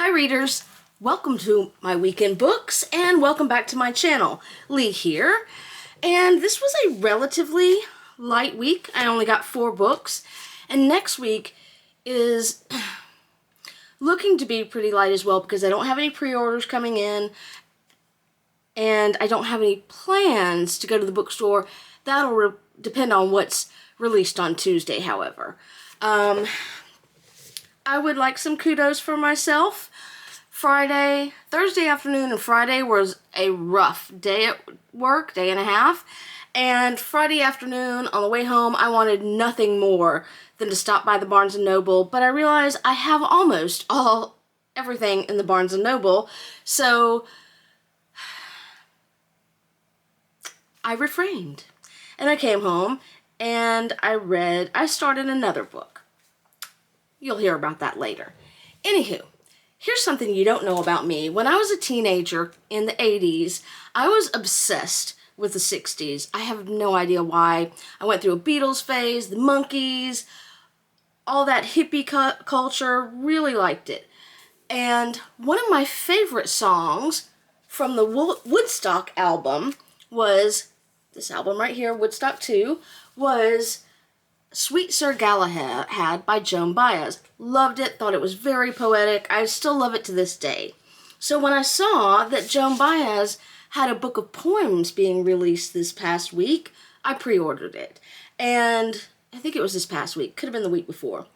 Hi readers, welcome to my weekend books and welcome back to my channel. Lee here, and this was a relatively light week. I only got 4 books, and next week is looking to be pretty light as well because I don't have any pre-orders coming in and I don't have any plans to go to the bookstore. That'll depend on what's released on Tuesday, however. I would like some kudos for myself. Thursday afternoon and Friday was a rough day at work, day and a half. And Friday afternoon on the way home, I wanted nothing more than to stop by the Barnes & Noble. But I realized I have almost everything in the Barnes & Noble. So I refrained. And I came home and I started another book. You'll hear about that later. Anywho, here's something you don't know about me. When I was a teenager in the 80s, I was obsessed with the 60s. I have no idea why. I went through a Beatles phase, the Monkees, all that hippie culture, really liked it. And one of my favorite songs from the Woodstock album was, this album right here, Woodstock 2, was Sweet Sir Galahad by Joan Baez. Loved it, thought it was very poetic. I still love it to this day. So when I saw that Joan Baez had a book of poems being released this past week, I pre-ordered it. And I think it was this past week, could have been the week before.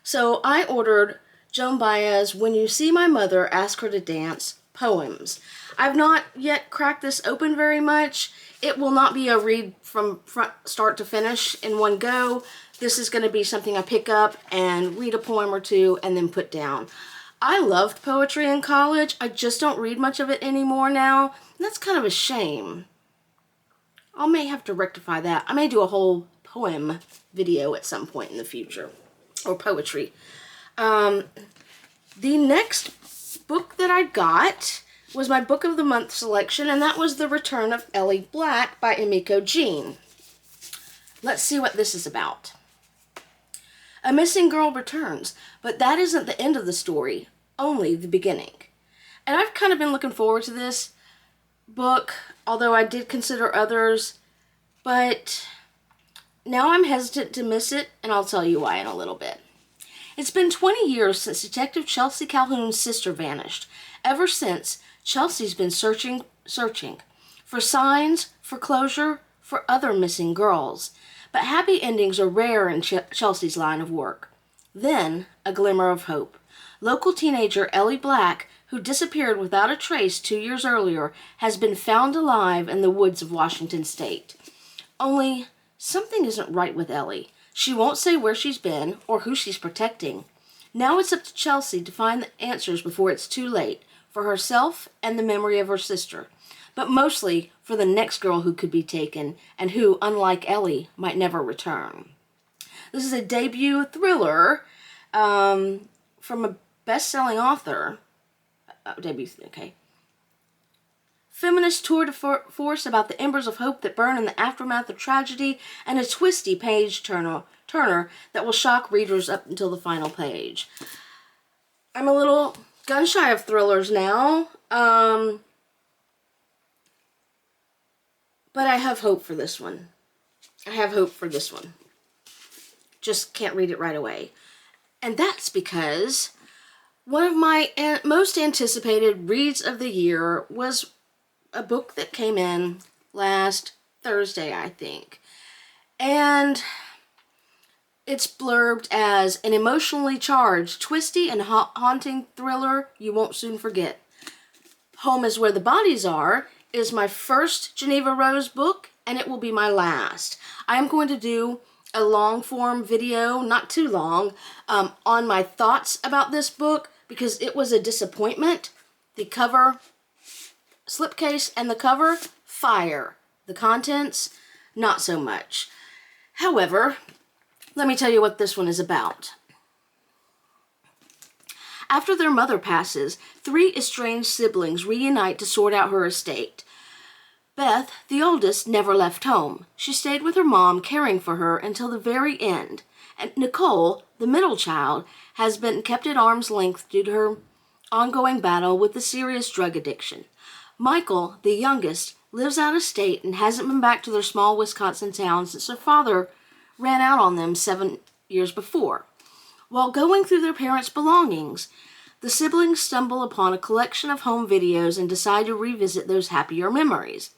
So I ordered Joan Baez, When You See My Mother, Ask Her to Dance, poems. I've not yet cracked this open very much. It will not be a read from start to finish in one go. This is going to be something I pick up and read a poem or two and then put down. I loved poetry in college. I just don't read much of it anymore now. And that's kind of a shame. I may have to rectify that. I may do a whole poem video at some point in the future. Or poetry. The next book that I got was my Book of the Month selection, and that was The Return of Ellie Black by Emiko Jean. Let's see what this is about. A missing girl returns, but that isn't the end of the story, only the beginning. And I've kind of been looking forward to this book, although I did consider others, but now I'm hesitant to miss it, and I'll tell you why in a little bit. It's been 20 years since Detective Chelsea Calhoun's sister vanished. Ever since, Chelsea's been searching for signs, for closure, for other missing girls. But happy endings are rare in Chelsea's line of work. Then, a glimmer of hope. Local teenager Ellie Black, who disappeared without a trace 2 years earlier, has been found alive in the woods of Washington State. Only, something isn't right with Ellie. She won't say where she's been or who she's protecting. Now it's up to Chelsea to find the answers before it's too late, for herself and the memory of her sister, but mostly for the next girl who could be taken and who, unlike Ellie, might never return. This is a debut thriller from a best-selling author. Feminist tour de force about the embers of hope that burn in the aftermath of tragedy, and a twisty page-turner that will shock readers up until the final page. I'm a little gun-shy of thrillers now, but I have hope for this one. Just can't read it right away. And that's because one of my most anticipated reads of the year was a book that came in last Thursday, I think. And it's blurbed as an emotionally charged, twisty, and haunting thriller you won't soon forget. Home is Where the Bodies Are is my first Jeneva Rose book, and it will be my last. I am going to do a long-form video, not too long, on my thoughts about this book because it was a disappointment. The cover, slipcase, and the cover, fire. The contents, not so much. However, let me tell you what this one is about. After their mother passes, 3 estranged siblings reunite to sort out her estate. Beth, the oldest, never left home. She stayed with her mom, caring for her until the very end. And Nicole, the middle child, has been kept at arm's length due to her ongoing battle with a serious drug addiction. Michael, the youngest, lives out of state and hasn't been back to their small Wisconsin town since their father ran out on them 7 years before. While going through their parents' belongings, the siblings stumble upon a collection of home videos and decide to revisit those happier memories.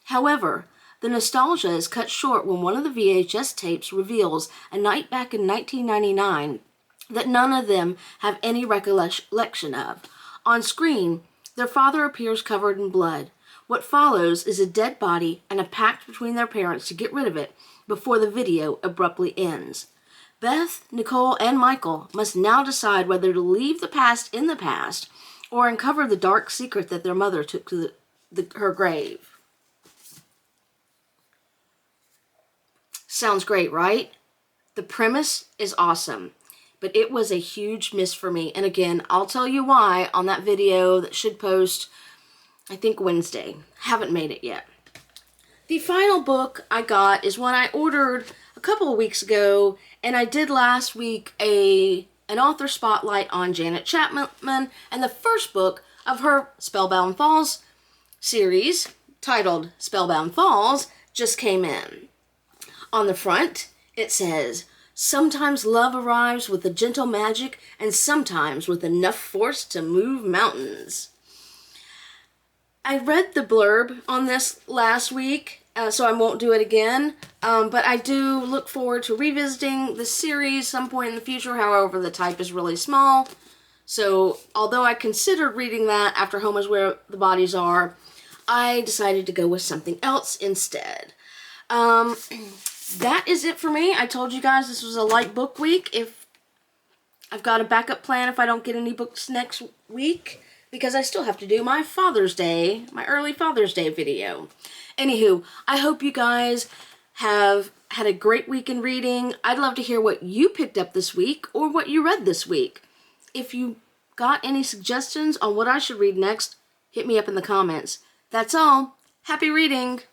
However, the nostalgia is cut short when one of the VHS tapes reveals a night back in 1999 that none of them have any recollection of. On screen, their father appears covered in blood. What follows is a dead body and a pact between their parents to get rid of it before the video abruptly ends. Beth, Nicole, and Michael must now decide whether to leave the past in the past or uncover the dark secret that their mother took to her grave. Sounds great, right? The premise is awesome, but it was a huge miss for me. And again, I'll tell you why on that video that should post, I think, Wednesday. Haven't made it yet. The final book I got is one I ordered a couple of weeks ago, and I did last week an author spotlight on Janet Chapman, and the first book of her Spellbound Falls series, titled Spellbound Falls, just came in. On the front, it says, "Sometimes love arrives with a gentle magic, and sometimes with enough force to move mountains." I read the blurb on this last week, so I won't do it again, but I do look forward to revisiting the series some point in the future. However, the type is really small, so although I considered reading that after Home is Where the Bodies Are, I decided to go with something else instead. That is it for me. I told you guys this was a light book week. If I've got a backup plan if I don't get any books next week, because I still have to do my Father's Day, my early Father's Day video. Anywho, I hope you guys have had a great week in reading. I'd love to hear what you picked up this week or what you read this week. If you got any suggestions on what I should read next, hit me up in the comments. That's all. Happy reading!